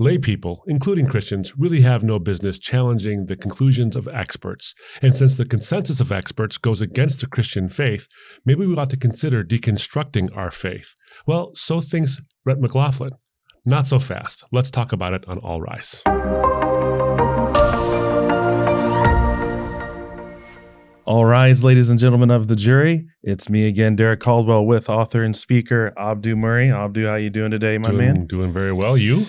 Lay people, including Christians, really have no business challenging the conclusions of experts. And since the consensus of experts goes against the Christian faith, maybe we ought to consider deconstructing our faith. Well, so thinks Rhett McLaughlin. Not so fast. Let's talk about it on All Rise. All rise, ladies and gentlemen of the jury. It's me again, Derek Caldwell, with author and speaker Abdu Murray. Abdu, how you doing today, my man? Doing very well. You?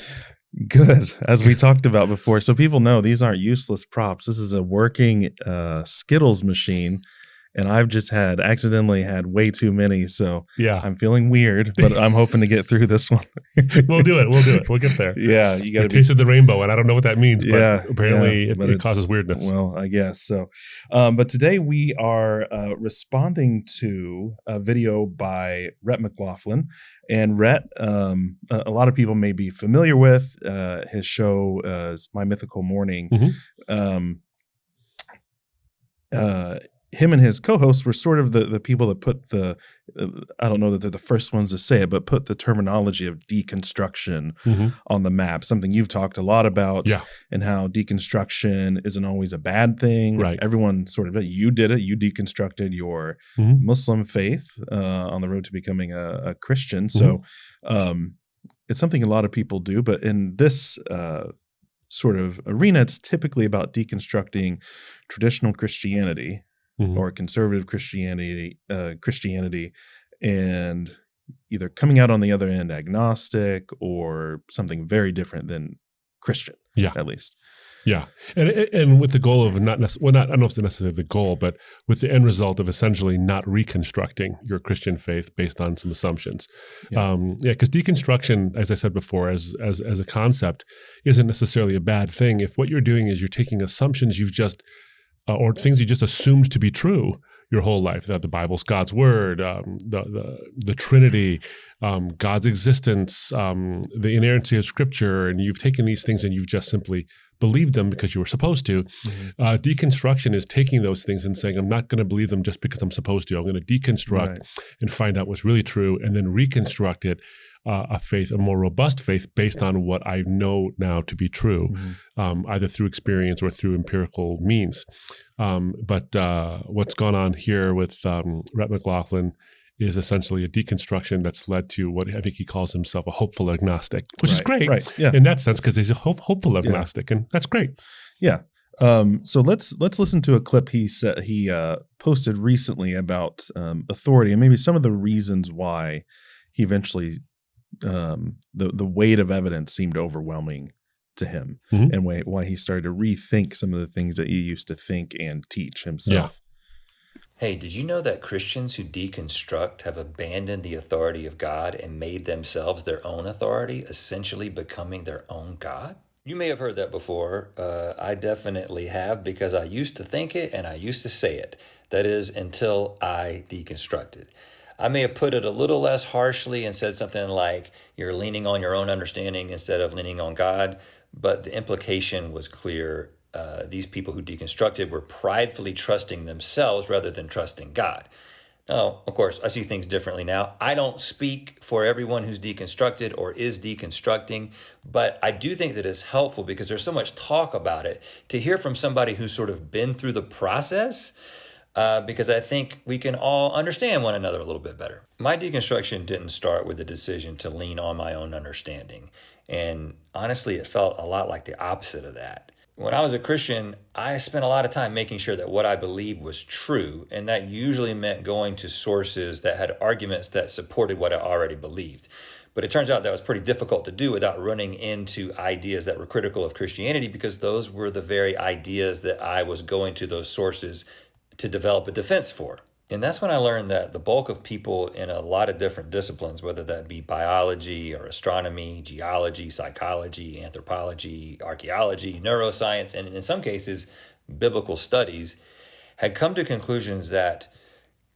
Good, as we talked about before. So people know these aren't useless props. This is a working Skittles machine, and I've just accidentally had way too many. So yeah, I'm feeling weird, but I'm hoping to get through this one. We'll do it. We'll get there. Yeah, you got to tasted the rainbow, and I don't know what that means, but apparently it causes weirdness. Well, I guess so. But today we are responding to a video by Rhett McLaughlin, and Rhett, a lot of people may be familiar with his show, My Mythical Morning. Mm-hmm. Him and his co-hosts were sort of the people that put I don't know that they're the first ones to say it, but put the terminology of deconstruction on the map, something you've talked a lot about, and how deconstruction isn't always a bad thing. Right. Everyone sort of, you did it. You deconstructed your Muslim faith on the road to becoming a Christian. So it's something a lot of people do, but in this sort of arena, it's typically about deconstructing traditional Christianity, or conservative Christianity, and either coming out on the other end agnostic or something very different than Christian, at least. Yeah, and with the goal of not I don't know if it's necessarily the goal, but with the end result of essentially not reconstructing your Christian faith based on some assumptions. Because deconstruction, as I said before, as a concept, isn't necessarily a bad thing if what you're doing is you're taking assumptions you've just or things you just assumed to be true your whole life, that the Bible's God's word, the Trinity, God's existence, the inerrancy of Scripture, and you've taken these things and you've just simply believed them because you were supposed to. Deconstruction is taking those things and saying, I'm not going to believe them just because I'm supposed to. I'm going to deconstruct and find out what's really true and then reconstruct it, a more robust faith based on what I know now to be true, either through experience or through empirical means. But what's gone on here with Rhett McLaughlin is essentially a deconstruction that's led to what I think he calls himself a hopeful agnostic, which is great in that sense because he's a hopeful agnostic, and that's great. Yeah. So let's listen to a clip he posted recently about authority and maybe some of the reasons why he eventually the weight of evidence seemed overwhelming to him, and why he started to rethink some of the things that he used to think and teach himself. Hey, did you know that Christians who deconstruct have abandoned the authority of God and made themselves their own authority, essentially becoming their own God? You may have heard that before. I definitely have, because I used to think it and I used to say it. That is, until I deconstructed. I may have put it a little less harshly and said something like, you're leaning on your own understanding instead of leaning on God, but the implication was clear. These people who deconstructed were pridefully trusting themselves rather than trusting God. Now, of course, I see things differently now. I don't speak for everyone who's deconstructed or is deconstructing, but I do think that it's helpful because there's so much talk about it to hear from somebody who's sort of been through the process, because I think we can all understand one another a little bit better. My deconstruction didn't start with the decision to lean on my own understanding. And honestly, it felt a lot like the opposite of that. When I was a Christian, I spent a lot of time making sure that what I believed was true, and that usually meant going to sources that had arguments that supported what I already believed. But it turns out that was pretty difficult to do without running into ideas that were critical of Christianity, because those were the very ideas that I was going to those sources to develop a defense for. And that's when I learned that the bulk of people in a lot of different disciplines, whether that be biology or astronomy, geology, psychology, anthropology, archaeology, neuroscience, and in some cases, biblical studies, had come to conclusions that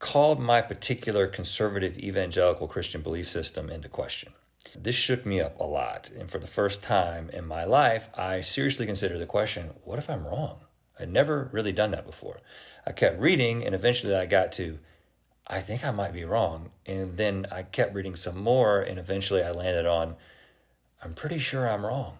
called my particular conservative evangelical Christian belief system into question. This shook me up a lot. And for the first time in my life, I seriously considered the question, what if I'm wrong? I'd never really done that before. I kept reading, and eventually I got to, I think I might be wrong. And then I kept reading some more, and eventually I landed on, I'm pretty sure I'm wrong.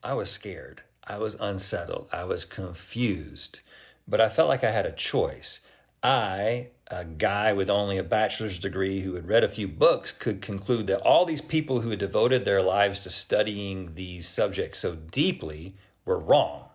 I was scared. I was unsettled. I was confused. But I felt like I had a choice. I, a guy with only a bachelor's degree who had read a few books, could conclude that all these people who had devoted their lives to studying these subjects so deeply were wrong.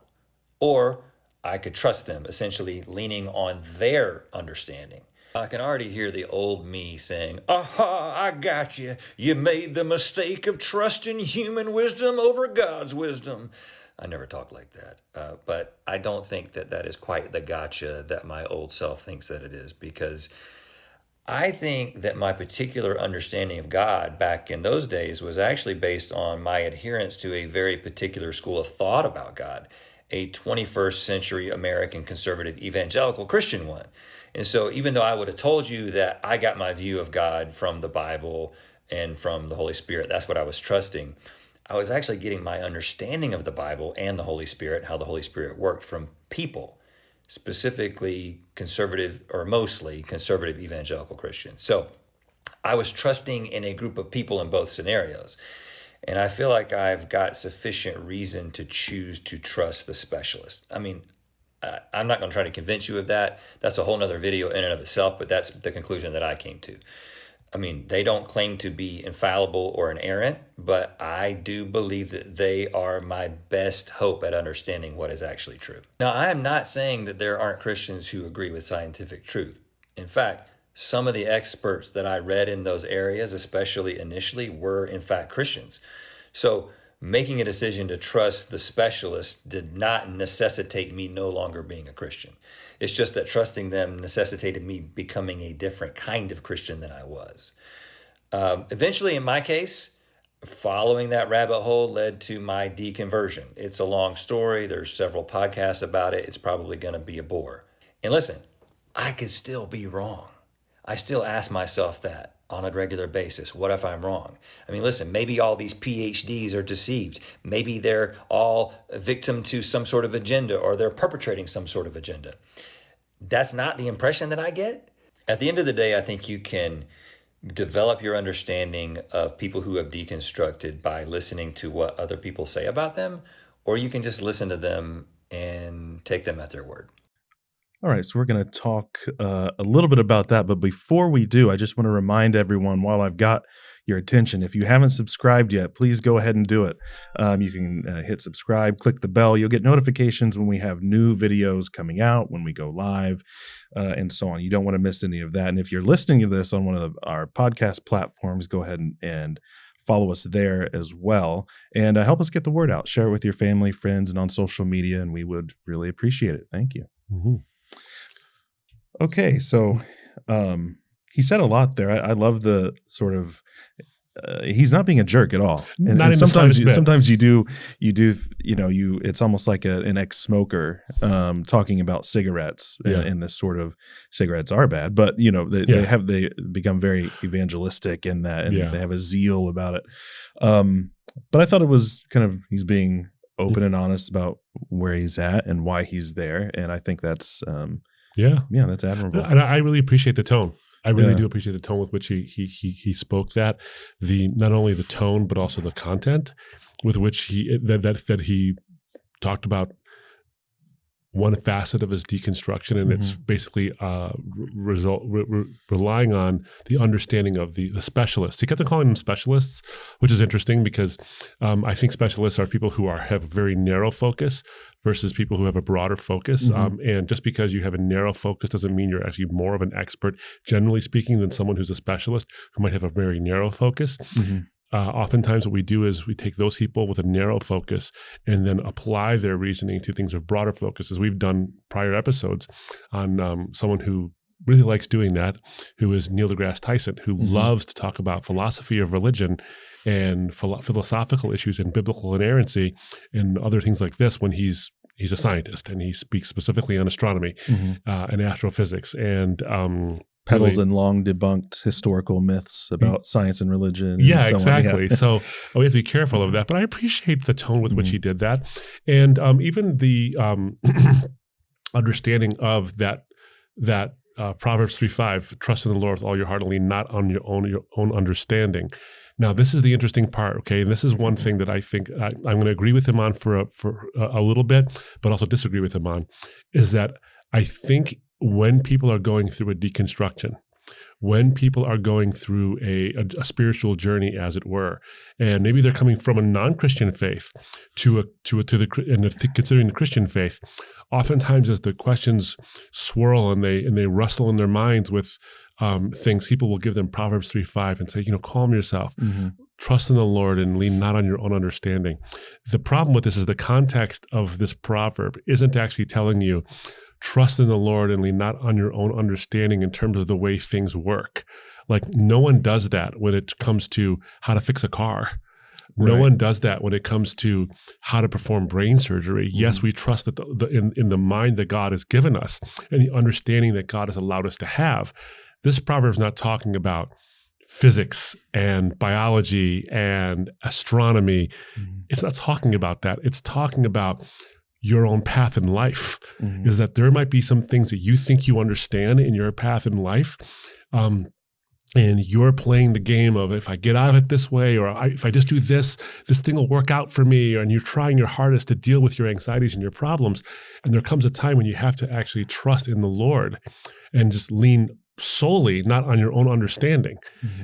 Or I could trust them, essentially leaning on their understanding. I can already hear the old me saying, aha, I got you. You made the mistake of trusting human wisdom over God's wisdom. I never talk like that, but I don't think that that is quite the gotcha that my old self thinks that it is, because I think that my particular understanding of God back in those days was actually based on my adherence to a very particular school of thought about God, a 21st century American conservative evangelical Christian one. And so even though I would have told you that I got my view of God from the Bible and from the Holy Spirit, that's what I was trusting, I was actually getting my understanding of the Bible and the Holy Spirit, how the Holy Spirit worked, from people, specifically conservative, or mostly conservative evangelical Christians. So I was trusting in a group of people in both scenarios. And I feel like I've got sufficient reason to choose to trust the specialist. I mean, I'm not going to try to convince you of that. That's a whole nother video in and of itself, but that's the conclusion that I came to. I mean, they don't claim to be infallible or inerrant, but I do believe that they are my best hope at understanding what is actually true. Now, I am not saying that there aren't Christians who agree with scientific truth. In fact, some of the experts that I read in those areas, especially initially, were in fact Christians. So making a decision to trust the specialist did not necessitate me no longer being a Christian. It's just that trusting them necessitated me becoming a different kind of Christian than I was. Eventually, in my case, following that rabbit hole led to my deconversion. It's a long story. There's several podcasts about it. It's probably going to be a bore. And listen, I could still be wrong. I still ask myself that on a regular basis. What if I'm wrong? I mean, listen, maybe all these PhDs are deceived. Maybe they're all a victim to some sort of agenda, or they're perpetrating some sort of agenda. That's not the impression that I get. At the end of the day, I think you can develop your understanding of people who have deconstructed by listening to what other people say about them, or you can just listen to them and take them at their word. All right, so we're going to talk a little bit about that. But before we do, I just want to remind everyone, while I've got your attention, if you haven't subscribed yet, please go ahead and do it. You can hit subscribe, click the bell. You'll get notifications when we have new videos coming out, when we go live, and so on. You don't want to miss any of that. And if you're listening to this on one of our podcast platforms, go ahead and follow us there as well. And help us get the word out. Share it with your family, friends, and on social media, and we would really appreciate it. Thank you. Mm-hmm. Okay, so he said a lot there. I love the sort of he's not being a jerk at all. And sometimes you do it's almost like an ex-smoker talking about cigarettes, and this sort of cigarettes are bad, but they become very evangelistic in that, and they have a zeal about it. But I thought it was kind of, he's being open and honest about where he's at and why he's there, and I think that's that's admirable. And I really appreciate the tone. I really do appreciate the tone with which he spoke that. Not only the tone, but also the content with which he talked about one facet of his deconstruction, and it's basically relying on the understanding of the specialists. He kept on calling them specialists, which is interesting because I think specialists are people who have very narrow focus versus people who have a broader focus. And just because you have a narrow focus doesn't mean you're actually more of an expert, generally speaking, than someone who's a specialist who might have a very narrow focus. Oftentimes what we do is we take those people with a narrow focus and then apply their reasoning to things with broader focus, as we've done prior episodes on someone who really likes doing that, who is Neil deGrasse Tyson, who loves to talk about philosophy of religion and philosophical issues and biblical inerrancy and other things like this when he's a scientist, and he speaks specifically on astronomy and astrophysics and peddles and long debunked historical myths about science and religion. Yeah, and so exactly. So we have to be careful of that. But I appreciate the tone with which he did that. And even the understanding of that Proverbs 3:5, trust in the Lord with all your heart and lean not on your own understanding. Now, this is the interesting part, okay? And this is one thing that I think I'm going to agree with him on for a little bit, but also disagree with him on, is that I think when people are going through a deconstruction, when people are going through a spiritual journey, as it were, and maybe they're coming from a non-Christian faith considering the Christian faith, oftentimes as the questions swirl and they wrestle in their minds with things, people will give them Proverbs 3:5 and say, calm yourself, trust in the Lord and lean not on your own understanding. The problem with this is the context of this proverb isn't actually telling you trust in the Lord and lean not on your own understanding in terms of the way things work. Like, no one does that when it comes to how to fix a car. No one does that when it comes to how to perform brain surgery. Yes, we trust that in the mind that God has given us and the understanding that God has allowed us to have. This proverb is not talking about physics and biology and astronomy. It's not talking about that. It's talking about your own path in life, is that there might be some things that you think you understand in your path in life. And you're playing the game of, if I get out of it this way, or if I just do this thing will work out for me. And you're trying your hardest to deal with your anxieties and your problems. And there comes a time when you have to actually trust in the Lord and just lean solely, not on your own understanding.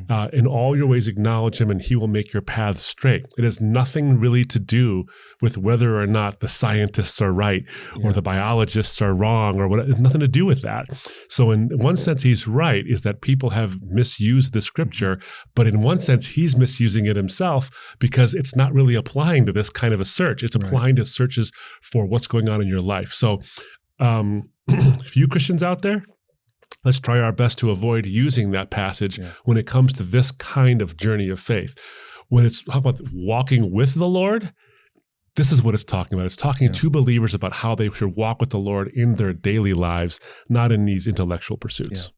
In all your ways acknowledge him and he will make your paths straight. It has nothing really to do with whether or not the scientists are right or the biologists are wrong or what. It has nothing to do with that. So in one sense, he's right, is that people have misused the scripture, but in one sense, he's misusing it himself because it's not really applying to this kind of a search. It's applying to searches for what's going on in your life. So if you Christians out there, let's try our best to avoid using that passage when it comes to this kind of journey of faith. When it's talking about walking with the Lord, this is what it's talking about. It's talking to believers about how they should walk with the Lord in their daily lives, not in these intellectual pursuits.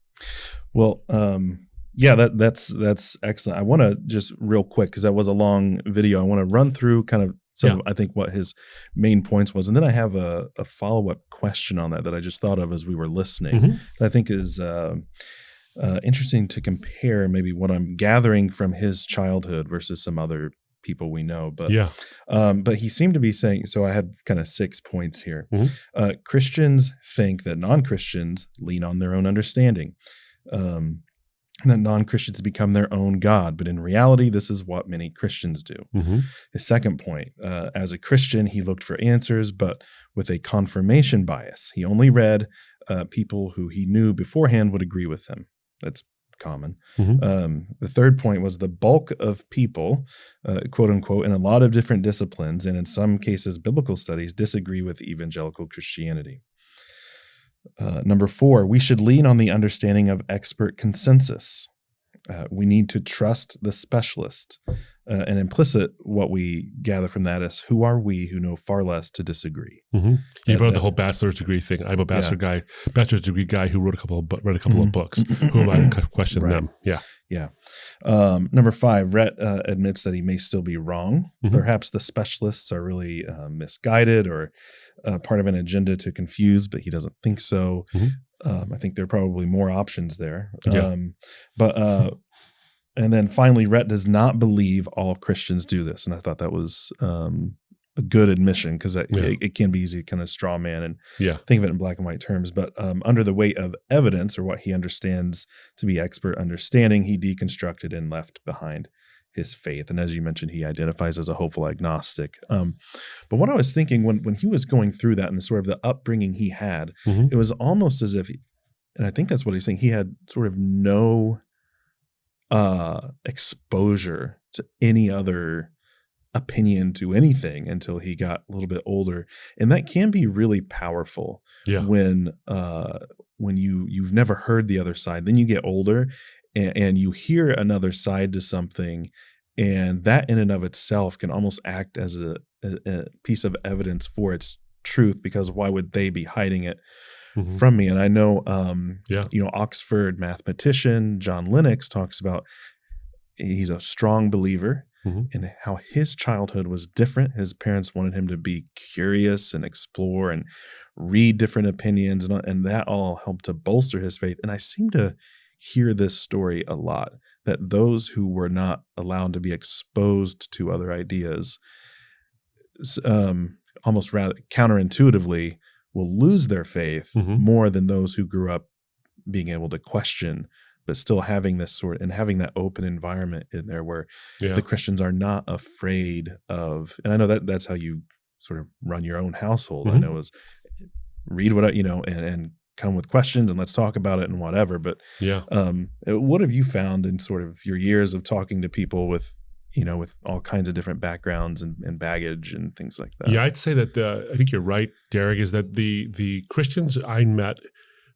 Well, that's excellent. I want to just real quick, because that was a long video, I want to run through kind of some, I think, what his main points was. And then I have a follow-up question on that I just thought of as we were listening that I think is interesting to compare maybe what I'm gathering from his childhood versus some other people we know. But he seemed to be saying, so I had kind of 6 points here. Christians think that non-Christians lean on their own understanding. That non-Christians become their own God. But in reality, this is what many Christians do. His second point, as a Christian, he looked for answers, but with a confirmation bias. He only read people who he knew beforehand would agree with him. That's common. The third point was the bulk of people, quote unquote, in a lot of different disciplines, and in some cases, biblical studies, disagree with evangelical Christianity. Number 4, we should lean on the understanding of expert consensus. We need to trust the specialist. And implicit, what we gather from that is, who are we who know far less to disagree? You brought up the whole bachelor's degree thing. I'm a bachelor's degree guy who read a couple of books. Who am I to question them? Number 5, Rhett admits that he may still be wrong. Perhaps the specialists are really misguided or part of an agenda to confuse, but he doesn't think so. I think there are probably more options there. And then finally, Rhett does not believe all Christians do this. And I thought that was a good admission, because it can be easy to kind of straw man and think of it in black and white terms. But under the weight of evidence, or what he understands to be expert understanding, he deconstructed and left behind his faith. And as you mentioned, he identifies as a hopeful agnostic. But what I was thinking when he was going through that and the sort of the upbringing he had, it was almost as if, and I think that's what he's saying, he had sort of no exposure to any other opinion to anything until he got a little bit older. And that can be really powerful when you've never heard the other side. Then you get older and you hear another side to something, and that in and of itself can almost act as a piece of evidence for its truth, because why would they be hiding it from me? And I know, Oxford mathematician John Lennox talks about, he's a strong believer in how his childhood was different. His parents wanted him to be curious and explore and read different opinions, and that all helped to bolster his faith. And I seem to hear this story a lot, that those who were not allowed to be exposed to other ideas, almost rather counterintuitively, will lose their faith more than those who grew up being able to question, but still having this sort and having that open environment in there where the Christians are not afraid of. And I know that that's how you sort of run your own household. I know is read what and come with questions and let's talk about it and whatever. But what have you found in sort of your years of talking to people with all kinds of different backgrounds and baggage and things like that? Yeah, I'd say that I think you're right, Derek, is that the Christians I met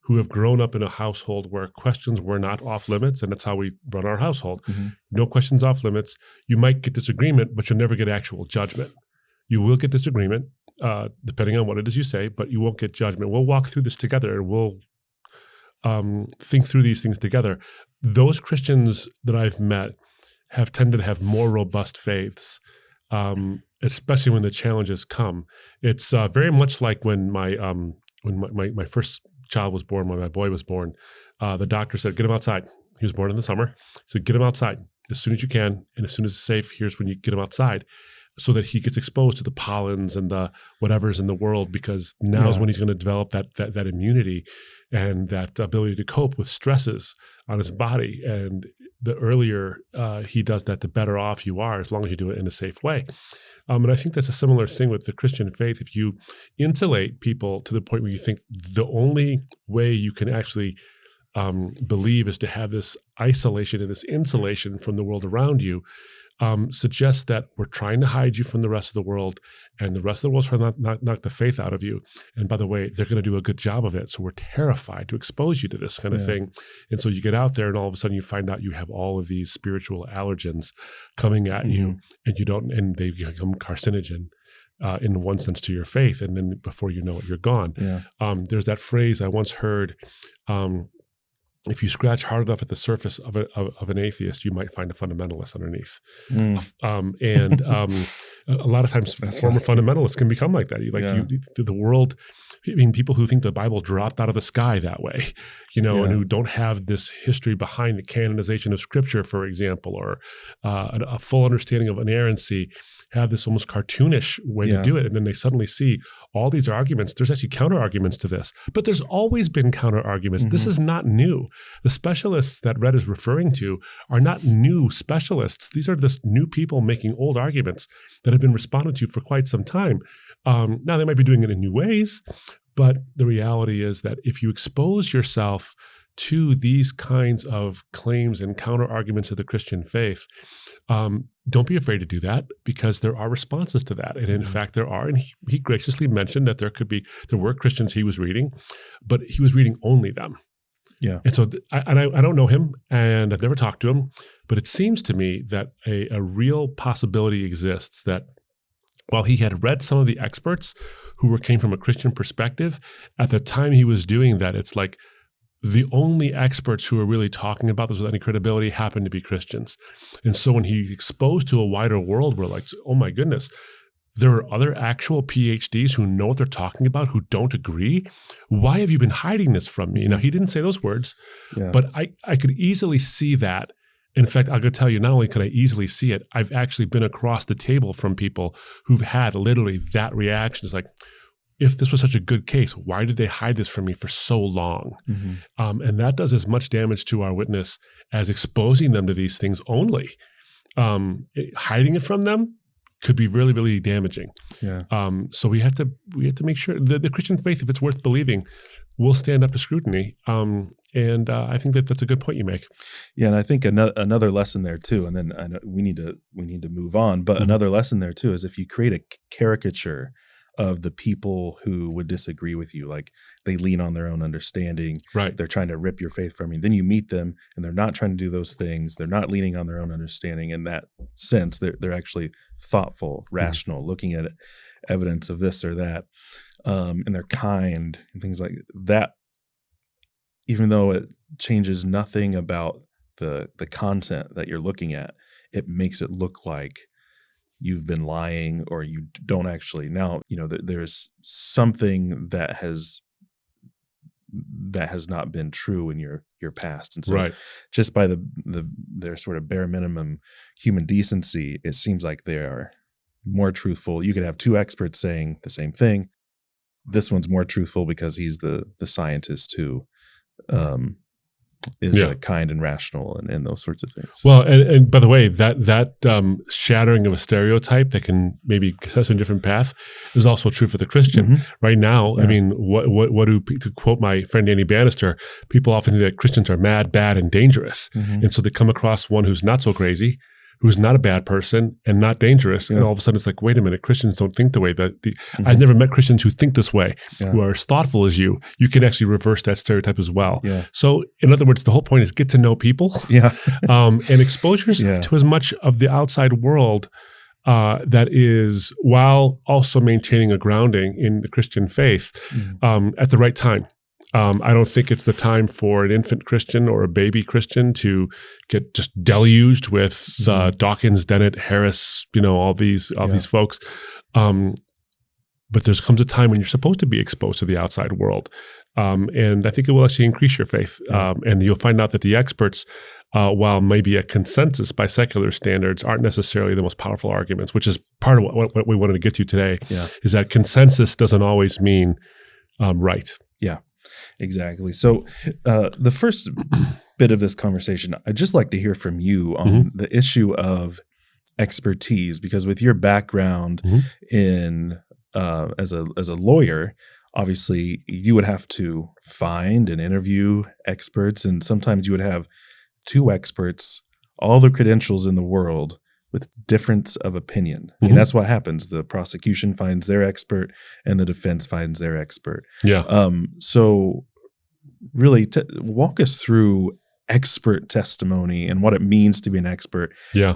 who have grown up in a household where questions were not off limits, and that's how we run our household. No questions off limits. You might get disagreement, but you'll never get actual judgment. You will get disagreement, depending on what it is you say, but you won't get judgment. We'll walk through this together and we'll think through these things together. Those Christians that I've met have tended to have more robust faiths, especially when the challenges come. It's very much like when my first child was born, when my boy was born, the doctor said, get him outside. He was born in the summer. So get him outside as soon as you can. And as soon as it's safe, here's when you get him outside so that he gets exposed to the pollens and the whatever's in the world, because now is when he's going to develop that immunity and that ability to cope with stresses on his body. And the earlier he does that, the better off you are, as long as you do it in a safe way. And I think that's a similar thing with the Christian faith. If you insulate people to the point where you think the only way you can actually believe is to have this isolation and this insulation from the world around you, suggests that we're trying to hide you from the rest of the world, and the rest of the world's trying to knock the faith out of you. And by the way, they're going to do a good job of it. So we're terrified to expose you to this kind of thing. And so you get out there and all of a sudden you find out you have all of these spiritual allergens coming at you, and they become carcinogen. In one sense to your faith. And then before you know it, you're gone. There's that phrase I once heard, if you scratch hard enough at the surface of an atheist, you might find a fundamentalist underneath. A lot of times former fundamentalists can become like that. The world, I mean, people who think the Bible dropped out of the sky that way, and who don't have this history behind the canonization of Scripture, for example, or a full understanding of inerrancy, have this almost cartoonish way to do it. And then they suddenly see all these arguments. There's actually counter arguments to this, but there's always been counter arguments. This is not new. The specialists that Rhett is referring to are not new specialists. These are just new people making old arguments that have been responded to for quite some time. Now they might be doing it in new ways, but the reality is that if you expose yourself to these kinds of claims and counter arguments of the Christian faith, don't be afraid to do that, because there are responses to that. And in fact, there are. And he graciously mentioned that there were Christians he was reading, but he was reading only them. And so I don't know him, and I've never talked to him, but it seems to me that a real possibility exists that while he had read some of the experts who came from a Christian perspective, at the time he was doing that, it's like the only experts who are really talking about this with any credibility happen to be Christians. And so when he's exposed to a wider world, we're like, oh my goodness, there are other actual PhDs who know what they're talking about, who don't agree. Why have you been hiding this from me? Now, he didn't say those words, but I could easily see that. In fact, I'll go tell you, not only could I easily see it, I've actually been across the table from people who've had literally that reaction. It's like, if this was such a good case, why did they hide this from me for so long? And that does as much damage to our witness as exposing them to these things only. Hiding it from them could be really, really damaging. So we have to make sure the Christian faith, if it's worth believing, will stand up to scrutiny. And I think that's a good point you make. Yeah, and I think another lesson there too. And then I know we need to move on. But another lesson there too is if you create a caricature of the people who would disagree with you, like they lean on their own understanding, they're trying to rip your faith from you. Then you meet them and they're not trying to do those things. They're not leaning on their own understanding. In that sense, they're actually thoughtful, rational, looking at evidence of this or that, and they're kind and things like that. Even though it changes nothing about the content that you're looking at, it makes it look like you've been lying, or you don't actually. Now, there's something that has that has not been true in your past. And so Right. just by their sort of bare minimum human decency, it seems like they are more truthful. You could have two experts saying the same thing. This one's more truthful because he's the scientist who is kind and rational and those sorts of things. Well, and by the way, that shattering of a stereotype that can maybe get us on a different path is also true for the Christian. Right now, I mean, what do, to quote my friend Danny Bannister, people often think that Christians are mad, bad, and dangerous. And so they come across one who's not so crazy, who's not a bad person and not dangerous. And all of a sudden it's like, wait a minute, Christians don't think the way that I've never met Christians who think this way, who are as thoughtful as you. You can actually reverse that stereotype as well. So in other words, the whole point is get to know people and expose yourself to as much of the outside world that is, while also maintaining a grounding in the Christian faith at the right time. I don't think it's the time for an infant Christian or a baby Christian to get just deluged with Dawkins, Dennett, Harris, all these folks. But there comes a time when you're supposed to be exposed to the outside world. And I think it will actually increase your faith. And you'll find out that the experts, while maybe a consensus by secular standards, aren't necessarily the most powerful arguments, which is part of what we wanted to get to today, is that consensus doesn't always mean right. Yeah. Exactly. So the first bit of this conversation, I'd just like to hear from you on the issue of expertise, because with your background in as a lawyer, obviously you would have to find and interview experts, and sometimes you would have two experts, all the credentials in the world, with difference of opinion. I mean, that's what happens. The prosecution finds their expert and the defense finds their expert. So really walk us through expert testimony and what it means to be an expert.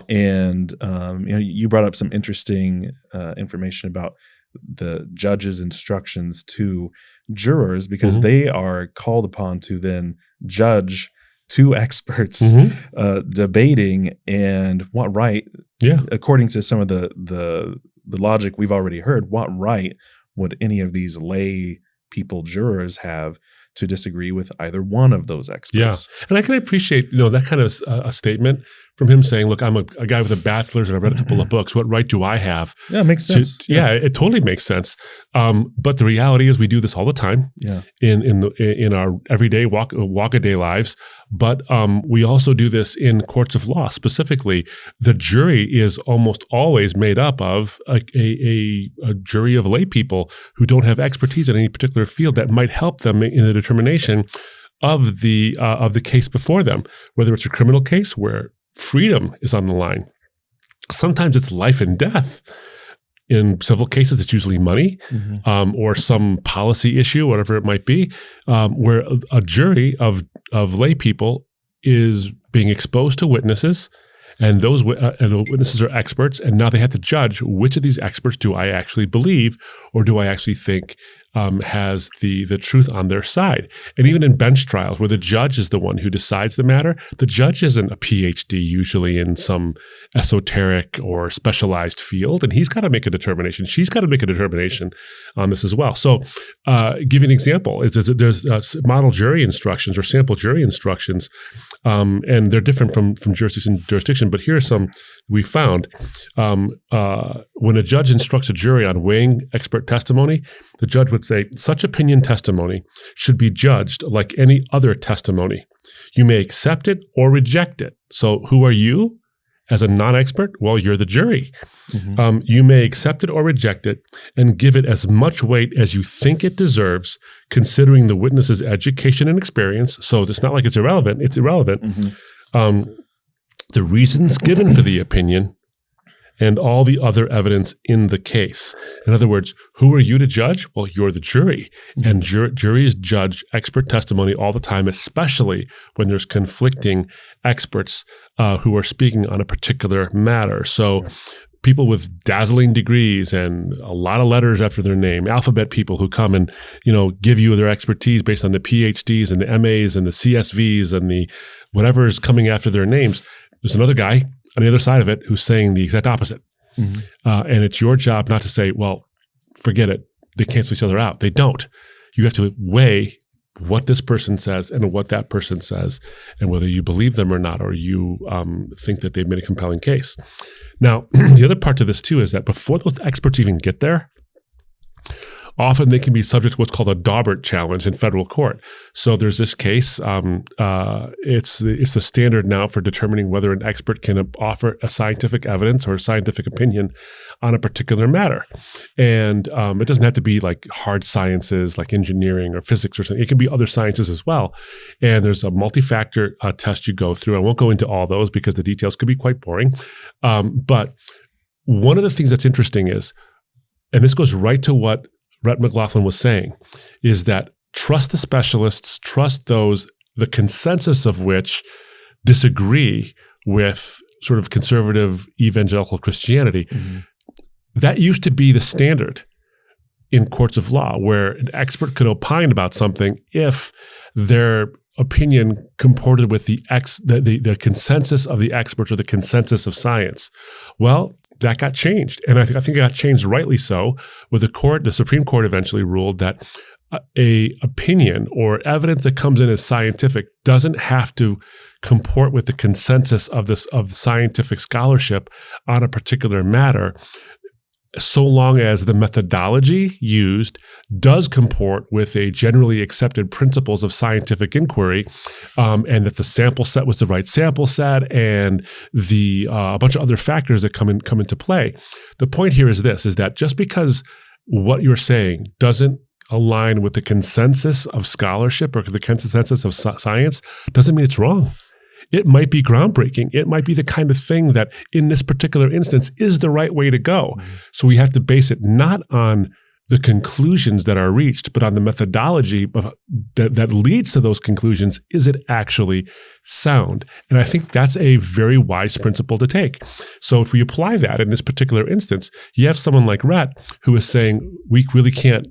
And you brought up some interesting information about the judge's instructions to jurors, because they are called upon to then judge two experts debating, and what right, according to some of the logic we've already heard, what right would any of these lay people, jurors, have to disagree with either one of those experts? And I can appreciate that kind of a statement from him saying, look, I'm a guy with a bachelor's and I read a couple of books. What right do I have? Yeah, it makes sense. It totally makes sense. But the reality is we do this all the time in our everyday walk-a-day lives. But we also do this in courts of law. Specifically, the jury is almost always made up of a jury of lay people who don't have expertise in any particular field that might help them in the determination of the case before them, whether it's a criminal case where freedom is on the line. Sometimes it's life and death. In civil cases, it's usually money or some policy issue, whatever it might be, where a jury of lay people is being exposed to witnesses, and those witnesses are experts, and now they have to judge which of these experts do I actually believe or do I actually think has the truth on their side. And even in bench trials where the judge is the one who decides the matter, the judge isn't a PhD usually in some esoteric or specialized field, and he's got to make a determination. She's got to make a determination on this as well. So give you an example. There's model jury instructions or sample jury instructions, and they're different from jurisdiction to jurisdiction, but here are some we found. When a judge instructs a jury on weighing expert testimony, the judge would say, such opinion testimony should be judged like any other testimony. You may accept it or reject it. So who are you as a non-expert? Well, you're the jury. You may accept it or reject it and give it as much weight as you think it deserves, considering the witness's education and experience. So it's not like it's irrelevant. It's irrelevant. The reasons given for the opinion and all the other evidence in the case. In other words, who are you to judge? Well, you're the jury. And juries judge expert testimony all the time, especially when there's conflicting experts who are speaking on a particular matter. So people with dazzling degrees and a lot of letters after their name, alphabet people who come and, give you their expertise based on the PhDs and the MAs and the CSVs and the whatever is coming after their names. There's another guy on the other side of it who's saying the exact opposite. And it's your job not to say, well, forget it. They cancel each other out. They don't. You have to weigh what this person says and what that person says, and whether you believe them or not, or you think that they've made a compelling case. Now, the other part to this too is that before those experts even get there, often they can be subject to what's called a Daubert challenge in federal court. So there's this case. It's the standard now for determining whether an expert can offer a scientific evidence or a scientific opinion on a particular matter. And it doesn't have to be like hard sciences like engineering or physics or something. It can be other sciences as well. And there's a multi-factor test you go through. I won't go into all those because the details could be quite boring. But one of the things that's interesting is, and this goes right to what Rhett McLaughlin was saying, is that trust the specialists, trust those, the consensus of which disagree with sort of conservative evangelical Christianity. Mm-hmm. That used to be the standard in courts of law, where an expert could opine about something if their opinion comported with the consensus of the experts or the consensus of science. Well, that got changed. And I think it got changed rightly so, with the Supreme Court eventually ruled that a opinion or evidence that comes in as scientific doesn't have to comport with the consensus of scientific scholarship on a particular matter, so long as the methodology used does comport with a generally accepted principles of scientific inquiry, and that the sample set was the right sample set, and a bunch of other factors that come into play. The point here is this: is that just because what you're saying doesn't align with the consensus of scholarship or the consensus of science doesn't mean it's wrong. It might be groundbreaking. It might be the kind of thing that in this particular instance is the right way to go. Mm-hmm. So we have to base it not on the conclusions that are reached, but on the methodology that leads to those conclusions. Is it actually sound? And I think that's a very wise principle to take. So if we apply that in this particular instance, you have someone like Rhett who is saying we really can't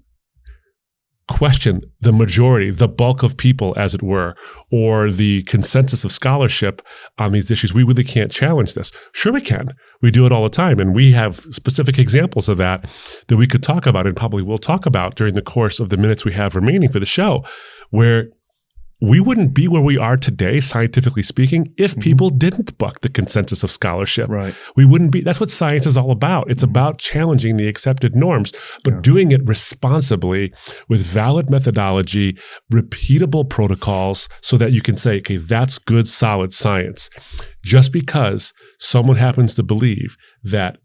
question the majority, the bulk of people, as it were, or the consensus of scholarship on these issues. We really can't challenge this. Sure we can. We do it all the time. And we have specific examples of that we could talk about and probably will talk about during the course of the minutes we have remaining for the show, where we wouldn't be where we are today, scientifically speaking, if people didn't buck the consensus of scholarship. Right. We wouldn't be. That's what science is all about. It's about challenging the accepted norms, but doing it responsibly with valid methodology, repeatable protocols, so that you can say, okay, that's good, solid science. Just because someone happens to believe that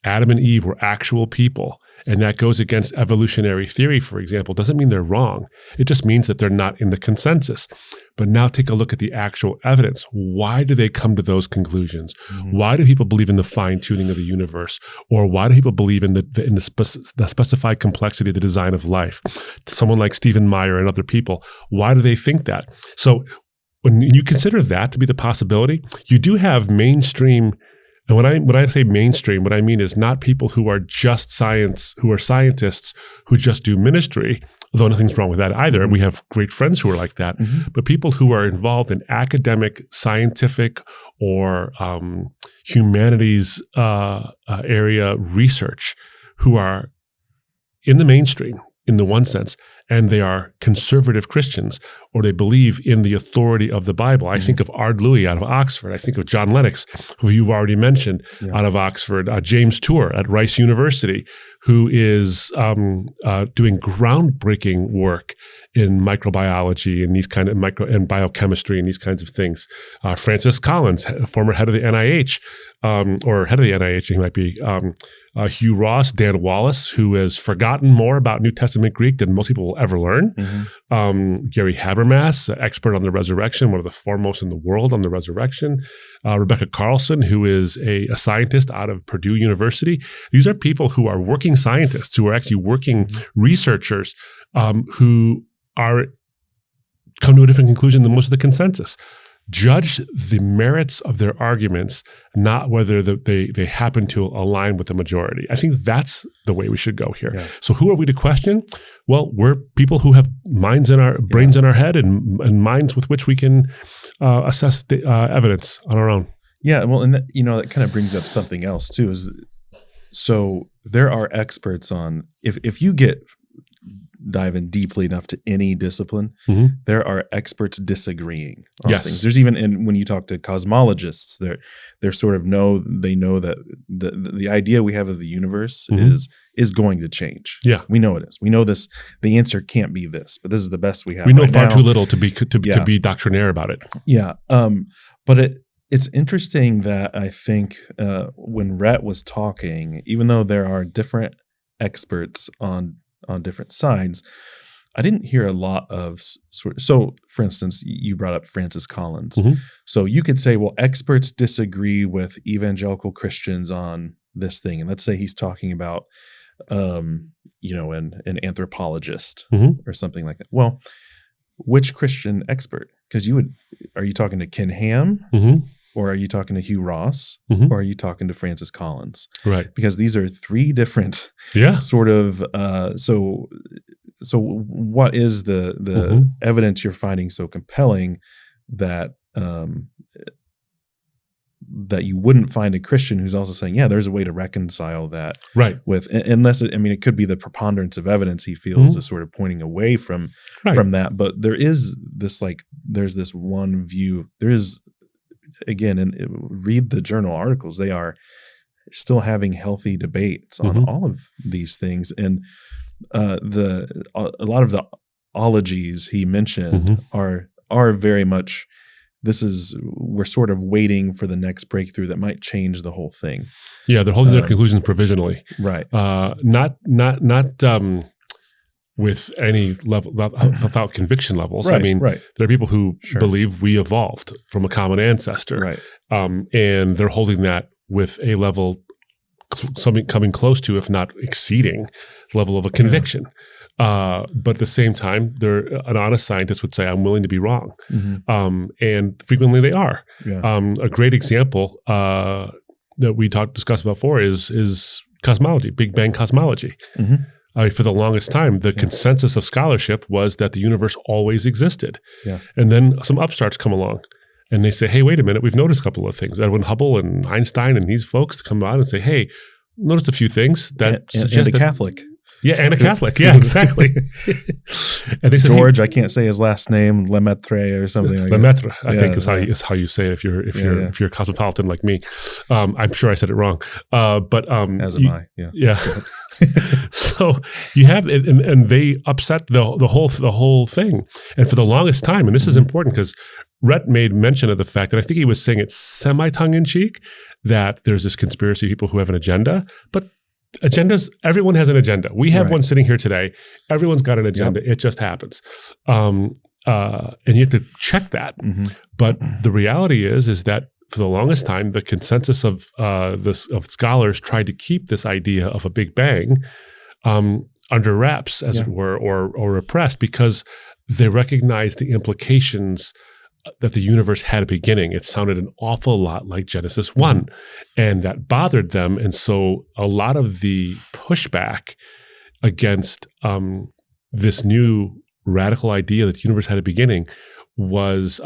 Adam and Eve were actual people, and that goes against evolutionary theory, for example, doesn't mean they're wrong. It just means that they're not in the consensus. But now take a look at the actual evidence. Why do they come to those conclusions? Mm-hmm. Why do people believe in the fine-tuning of the universe? Or why do people believe in the specified complexity of the design of life? Someone like Stephen Meyer and other people, why do they think that? So when you consider that to be the possibility, you do have mainstream. And when I say mainstream, what I mean is not people who are just science, who are scientists who just do ministry, although nothing's wrong with that either. We have great friends who are like that. Mm-hmm. But people who are involved in academic, scientific, or humanities area research, who are in the mainstream, in the one sense, and they are conservative Christians, or they believe in the authority of the Bible. I think of Ard Louis out of Oxford. I think of John Lennox, who you've already mentioned, out of Oxford. James Tour at Rice University, who is doing groundbreaking work in microbiology and these kind of and biochemistry and these kinds of things. Francis Collins, former head of the NIH, or head of the NIH, he might be. Hugh Ross, Dan Wallace, who has forgotten more about New Testament Greek than most people will ever learn. Mm-hmm. Gary Habermas, expert on the resurrection, one of the foremost in the world on the resurrection. Rebecca Carlson, who is a scientist out of Purdue University. These are people who are working scientists, who are actually working researchers, who are come to a different conclusion than most of the consensus. Judge the merits of their arguments, not whether they happen to align with the majority. I think that's the way we should go here. Yeah. So who are we to question? Well, we're people who have minds in our brains in our head and minds with which we can assess the evidence on our own. Yeah, well, and that kind of brings up something else too. So there are experts on if you get dive in deeply enough to any discipline, there are experts disagreeing on things. There's even, and when you talk to cosmologists, they're sort of they know that the idea we have of the universe is going to change. Yeah, we know it is. We know this. The answer can't be this, but this is the best we have. We know far too little to be doctrinaire about it. Yeah, but it's interesting that I think when Rhett was talking, even though there are different experts on different sides, I didn't hear a lot of so for instance, you brought up Francis Collins. So you could say, well, experts disagree with evangelical Christians on this thing. And let's say he's talking about an anthropologist or something like that. Well, which Christian expert? Because are you talking to Ken Ham? Or are you talking to Hugh Ross? Or are you talking to Francis Collins? Right. Because these are three different sort of so what is the evidence you're finding so compelling that that you wouldn't find a Christian who's also saying, yeah, there's a way to reconcile that with, unless it could be the preponderance of evidence he feels is sort of pointing away from that. But there is this, there's this one view. There is, again, and read the journal articles, they are still having healthy debates on all of these things. And a lot of the ologies he mentioned are very much, we're sort of waiting for the next breakthrough that might change the whole thing. Yeah, they're holding their conclusions provisionally. Right. Not with any level, without conviction levels. Right, I mean, there are people who believe we evolved from a common ancestor. Right. And they're holding that with a level, something coming close to, if not exceeding, the level of a conviction. But at the same time, an honest scientist would say, I'm willing to be wrong. And frequently they are. Yeah. A great example that we discussed about before is cosmology, Big Bang cosmology. For the longest time, the consensus of scholarship was that the universe always existed. Yeah. And then some upstarts come along and they say, hey, wait a minute, we've noticed a couple of things. Edwin Hubble and Einstein and these folks come out and say, hey, noticed a few things that suggest and a Catholic. Yeah, and a Catholic. Yeah, exactly. And they said, George, I can't say his last name, Lemaitre or something like Lemaitre, that. I think is how you say it if you're a cosmopolitan like me. I'm sure I said it wrong. But as am I. Yeah. Yeah. So you have it, and they upset the whole thing. And for the longest time, and this is important because Rhett made mention of the fact that I think he was saying it semi-tongue-in-cheek, that there's this conspiracy of people who have an agenda, but agendas, everyone has an agenda. We have one sitting here today. Everyone's got an agenda. Yep. It just happens. And you have to check that. But the reality is that for the longest time, the consensus of scholars tried to keep this idea of a Big Bang under wraps, as it were, or repressed, because they recognized the implications that the universe had a beginning. It sounded an awful lot like Genesis 1, and that bothered them. And so a lot of the pushback against this new radical idea that the universe had a beginning was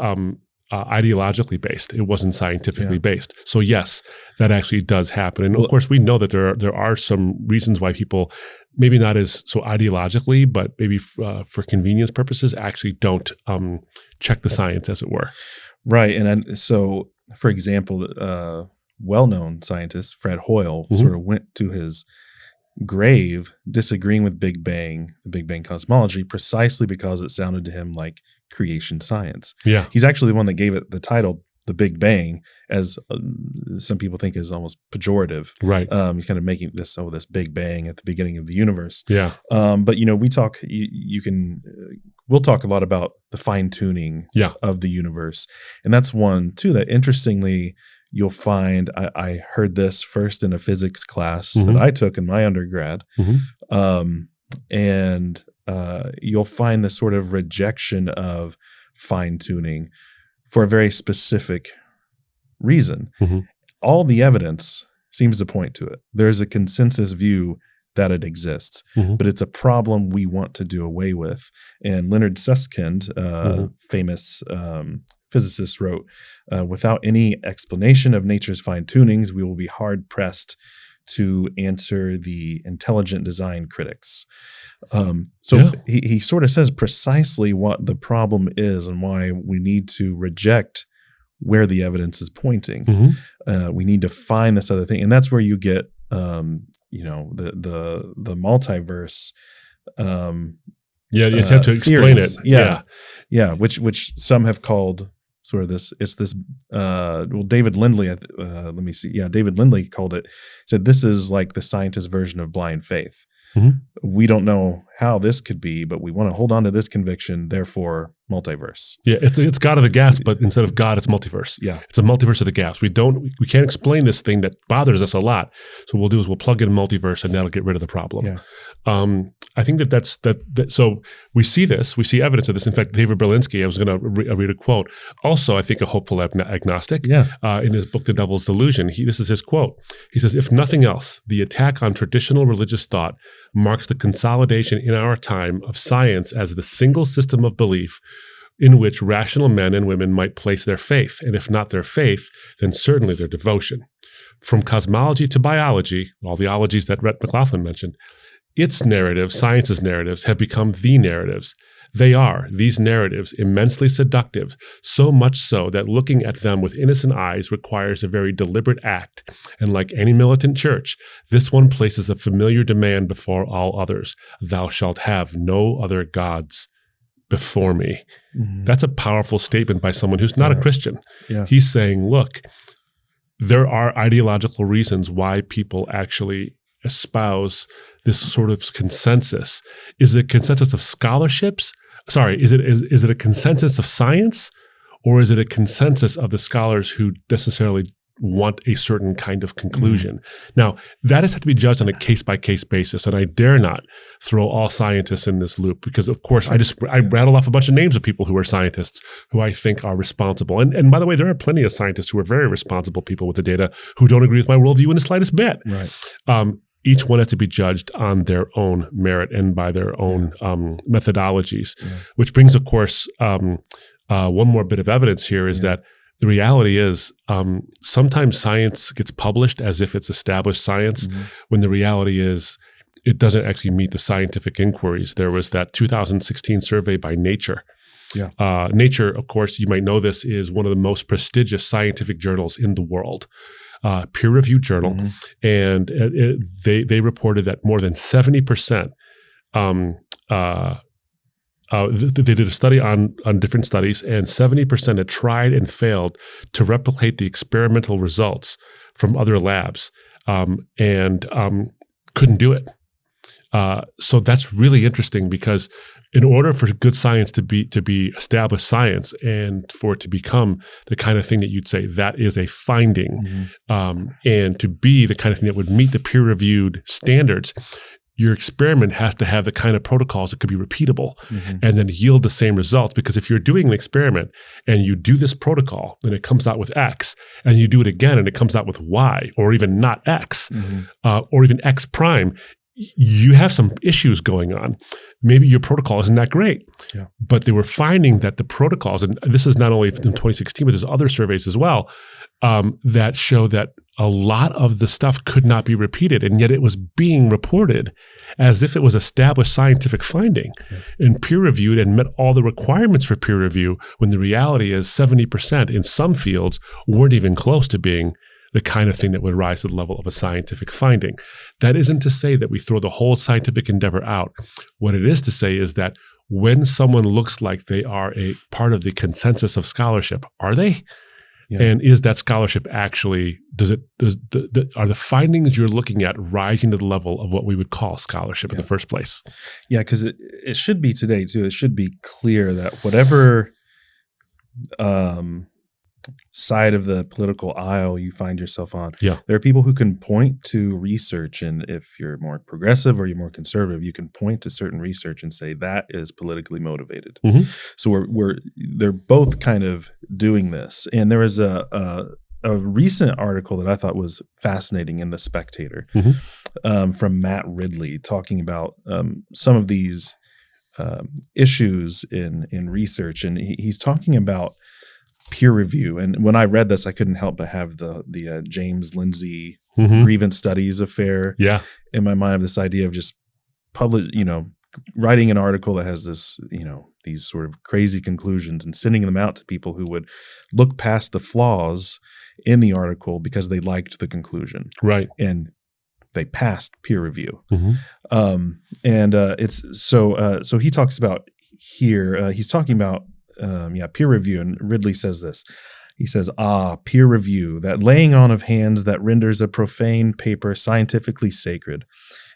ideologically based. It wasn't scientifically based. So yes, that actually does happen. And of course, we know that there are some reasons why people, maybe not as so ideologically, but maybe for convenience purposes, actually don't check the science, as it were. Right. And so, for example, well-known scientist Fred Hoyle sort of went to his grave disagreeing with the Big Bang cosmology, precisely because it sounded to him like creation science. Yeah. He's actually the one that gave it the title, The Big Bang, as some people think is almost pejorative. Right. He's kind of making this Big Bang at the beginning of the universe. Yeah. But we talk, we'll talk a lot about the fine tuning of the universe. And that's one too, that interestingly, you'll find, I heard this first in a physics class that I took in my undergrad. And you'll find this sort of rejection of fine tuning for a very specific reason. All the evidence seems to point to it. There's a consensus view that it exists, but it's a problem we want to do away with. And Leonard Susskind, famous physicist, wrote, without any explanation of nature's fine tunings, we will be hard pressed to answer the intelligent design critics. So he sort of says precisely what the problem is and why we need to reject where the evidence is pointing. We need to find this other thing, and that's where you get the multiverse. You have to explain theories. it. Which some have called sort of this. It's this. David Lindley. Let me see. Yeah, David Lindley called it. Said this is like the scientist version of blind faith. We don't know how this could be, but we want to hold on to this conviction. Therefore, multiverse. Yeah, it's God of the gaps, but instead of God, it's multiverse. Yeah, it's a multiverse of the gaps. We can't explain this thing that bothers us a lot. So what we'll do is we'll plug in multiverse, and that'll get rid of the problem. Yeah. I think that's. So we see this. We see evidence of this. In fact, David Berlinski, I was going to read a quote. Also, I think a hopeful agnostic. In his book, The Devil's Delusion, this is his quote. He says, "If nothing else, the attack on traditional religious thought marks the consolidation in our time of science as the single system of belief in which rational men and women might place their faith, and if not their faith, then certainly their devotion. From cosmology to biology, all the ologies that Rhett McLaughlin mentioned, its narratives, science's narratives, have become the narratives. They are, these narratives, immensely seductive, so much so that looking at them with innocent eyes requires a very deliberate act. And like any militant church, this one places a familiar demand before all others. Thou shalt have no other gods before me." That's a powerful statement by someone who's not a Christian. He's saying, look, there are ideological reasons why people actually espouse this sort of consensus. Is it a consensus of scholarships? Sorry, is it a consensus of science, or is it a consensus of the scholars who necessarily want a certain kind of conclusion? Now, that has to be judged on a case-by-case basis, and I dare not throw all scientists in this loop because, of course, I rattle off a bunch of names of people who are scientists who I think are responsible. And by the way, there are plenty of scientists who are very responsible people with the data who don't agree with my worldview in the slightest bit. Right. Each one has to be judged on their own merit and by their own methodologies, which brings, of course, one more bit of evidence here is that the reality is sometimes science gets published as if it's established science, when the reality is it doesn't actually meet the scientific inquiries. There was that 2016 survey by Nature. Nature, of course, you might know this, is one of the most prestigious scientific journals in the world. Peer-reviewed journal, and they reported that more than 70%. They did a study on different studies, and 70% had tried and failed to replicate the experimental results from other labs, and couldn't do it. So that's really interesting because in order for good science to be established science and for it to become the kind of thing that you'd say that is a finding, and to be the kind of thing that would meet the peer-reviewed standards, your experiment has to have the kind of protocols that could be repeatable and then yield the same results. Because if you're doing an experiment and you do this protocol and it comes out with X, and you do it again and it comes out with Y, or even not X, or even X prime, you have some issues going on. Maybe your protocol isn't that great. But they were finding that the protocols, and this is not only in 2016, but there's other surveys as well, that show that a lot of the stuff could not be repeated, and yet it was being reported as if it was established scientific finding and peer-reviewed and met all the requirements for peer review, when the reality is 70% in some fields weren't even close to being the kind of thing that would rise to the level of a scientific finding. That isn't to say that we throw the whole scientific endeavor out. What it is to say is that when someone looks like they are a part of the consensus of scholarship, are they? And is that scholarship actually, are the findings you're looking at rising to the level of what we would call scholarship in the first place? Yeah, because it should be today too. It should be clear that whatever side of the political aisle you find yourself on, there are people who can point to research, and if you're more progressive or you're more conservative, you can point to certain research and say that is politically motivated. So they're both kind of doing this. And there was a recent article that I thought was fascinating in The Spectator, from Matt Ridley, talking about some of these issues in research, and he's talking about peer review. And when I read this, I couldn't help but have the James Lindsay grievance studies affair in my mind, of this idea of just writing an article that has this, these sort of crazy conclusions and sending them out to people who would look past the flaws in the article because they liked the conclusion. Right. And they passed peer review. It's so he talks about here, he's talking about, peer review. And Ridley says this. He says, peer review, that laying on of hands that renders a profane paper scientifically sacred.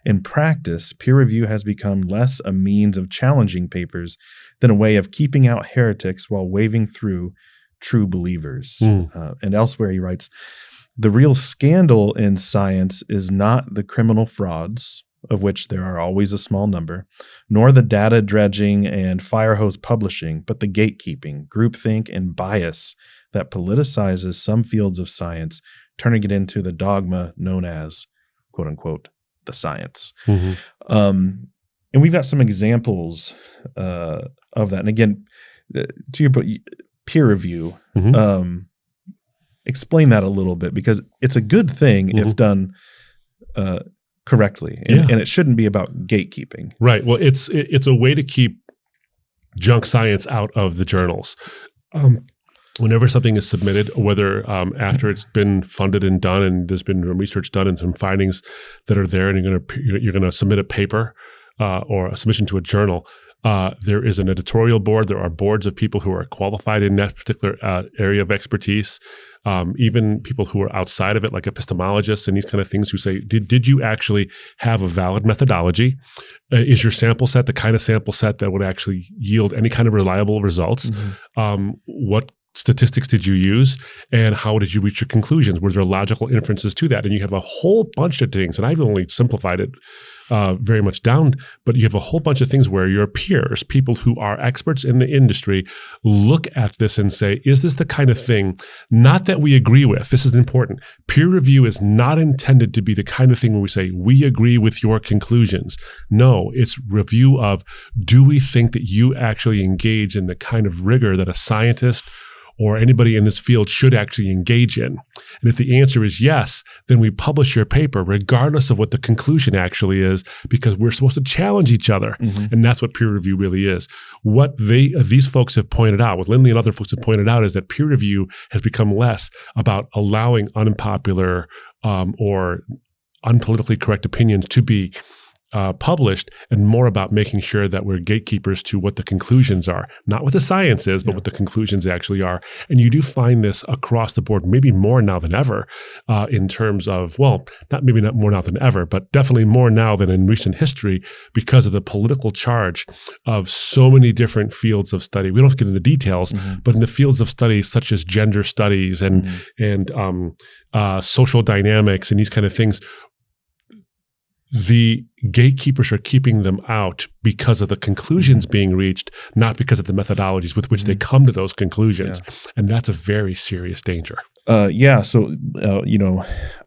In practice, peer review has become less a means of challenging papers than a way of keeping out heretics while waving through true believers. And elsewhere he writes, the real scandal in science is not the criminal frauds, of which there are always a small number, nor the data dredging and fire hose publishing, but the gatekeeping, groupthink, and bias that politicizes some fields of science, turning it into the dogma known as, quote unquote, the science. And we've got some examples of that. And again, to your point, peer review, explain that a little bit, because it's a good thing if done correctly, and it shouldn't be about gatekeeping. Right. Well, it's a way to keep junk science out of the journals. Whenever something is submitted, whether after it's been funded and done, and there's been research done and some findings that are there, and you're gonna submit a paper or a submission to a journal, there is an editorial board. There are boards of people who are qualified in that particular area of expertise. Even people who are outside of it, like epistemologists and these kind of things, who say, did you actually have a valid methodology? Is your sample set the kind of sample set that would actually yield any kind of reliable results? What statistics did you use, and how did you reach your conclusions? Were there logical inferences to that? And you have a whole bunch of things, and I've only simplified it very much down, but you have a whole bunch of things where your peers, people who are experts in the industry, look at this and say, is this the kind of thing, not that we agree with, this is important. Peer review is not intended to be the kind of thing where we say, we agree with your conclusions. No, it's review of, do we think that you actually engage in the kind of rigor that a scientist or anybody in this field should actually engage in? And if the answer is yes, then we publish your paper regardless of what the conclusion actually is, because we're supposed to challenge each other. And that's what peer review really is. What these folks have pointed out, what Lindley and other folks have pointed out, is that peer review has become less about allowing unpopular or unpolitically correct opinions to be published, and more about making sure that we're gatekeepers to what the conclusions are, not what the science is, but what the conclusions actually are. And you do find this across the board, maybe more now than ever, in terms of, well, not more now than ever, but definitely more now than in recent history, because of the political charge of so many different fields of study. We don't have to get into details, but in the fields of study such as gender studies and social dynamics and these kind of things, the gatekeepers are keeping them out because of the conclusions being reached, not because of the methodologies with which they come to those conclusions. And that's a very serious danger. So,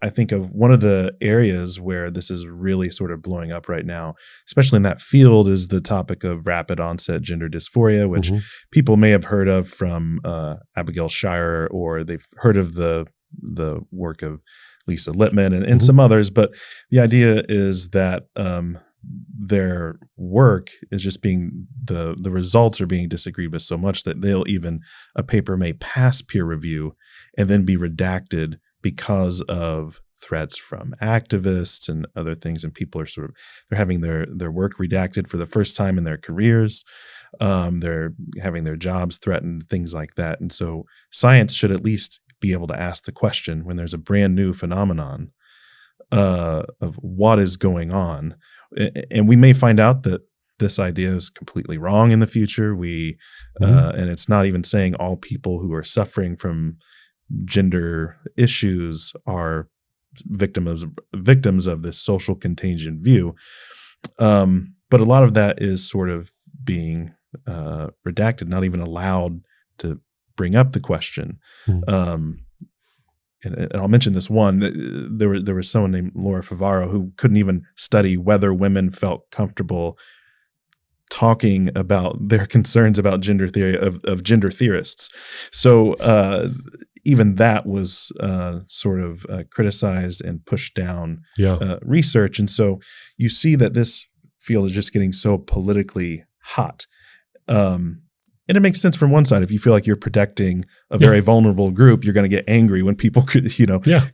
I think of one of the areas where this is really sort of blowing up right now, especially in that field, is the topic of rapid onset gender dysphoria, which people may have heard of from Abigail Shire, or they've heard of the work of Lisa Littman and some others. But the idea is that their work is just being, the results are being disagreed with so much that a paper may pass peer review and then be redacted because of threats from activists and other things. And people are they're having their work redacted for the first time in their careers. They're having their jobs threatened, things like that. And so science should at least be able to ask the question when there's a brand new phenomenon of what is going on. And we may find out that this idea is completely wrong in the future. And it's not even saying all people who are suffering from gender issues are victims of this social contagion view. But a lot of that is sort of being redacted, not even allowed to bring up the question. And I'll mention this one. There was someone named Laura Favaro who couldn't even study whether women felt comfortable talking about their concerns about gender theory of gender theorists. So even that was sort of criticized and pushed down research. And so you see that this field is just getting so politically hot. And it makes sense from one side. If you feel like you're protecting a very vulnerable group, you're going to get angry when people could,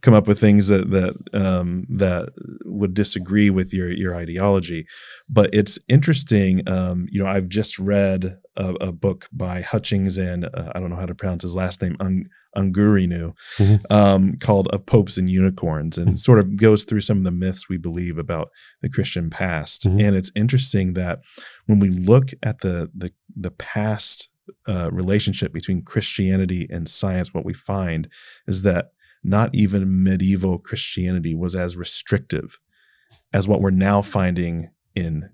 come up with things that would disagree with your ideology. But it's interesting. I've just read a book by Hutchings and I don't know how to pronounce his last name, Ungurinu, called "Of Popes and Unicorns," and sort of goes through some of the myths we believe about the Christian past. And it's interesting that when we look at the past relationship between Christianity and science, what we find is that not even medieval Christianity was as restrictive as what we're now finding in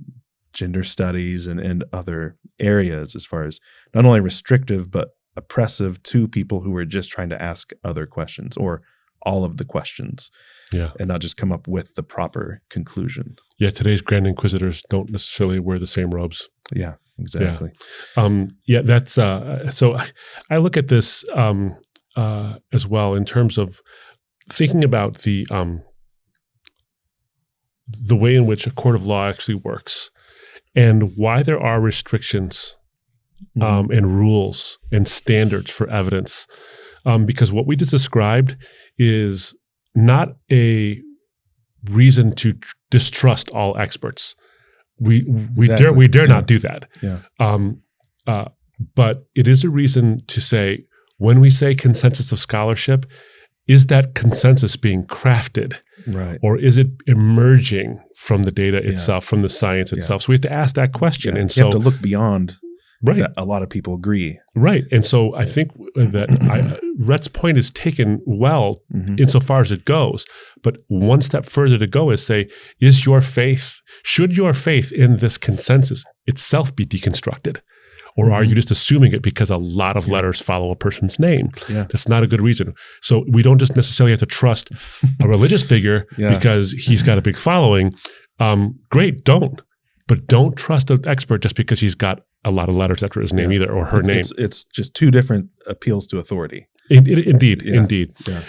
gender studies and other areas, as far as not only restrictive, but oppressive to people who are just trying to ask other questions or all of the questions. And not just come up with the proper conclusion. Today's Grand Inquisitors don't necessarily wear the same robes. Exactly. That's so I look at this as well in terms of thinking about the way in which a court of law actually works and why there are restrictions and rules and standards for evidence. Because what we just described is not a reason to distrust all experts. We dare not do that. But it is a reason to say, when we say consensus of scholarship, is that consensus being crafted? Right. Or is it emerging from the data itself, from the science itself? So we have to ask that question. And you have to look beyond that a lot of people agree. Right. And so I think that Rhett's point is taken well insofar as it goes. But one step further to go is say, should your faith in this consensus itself be deconstructed? Or are you just assuming it because a lot of letters follow a person's name? That's not a good reason. So we don't just necessarily have to trust a religious figure because he's got a big following. Great, don't. But don't trust an expert just because he's got a lot of letters after his name either, or her name. It's just two different appeals to authority. Indeed.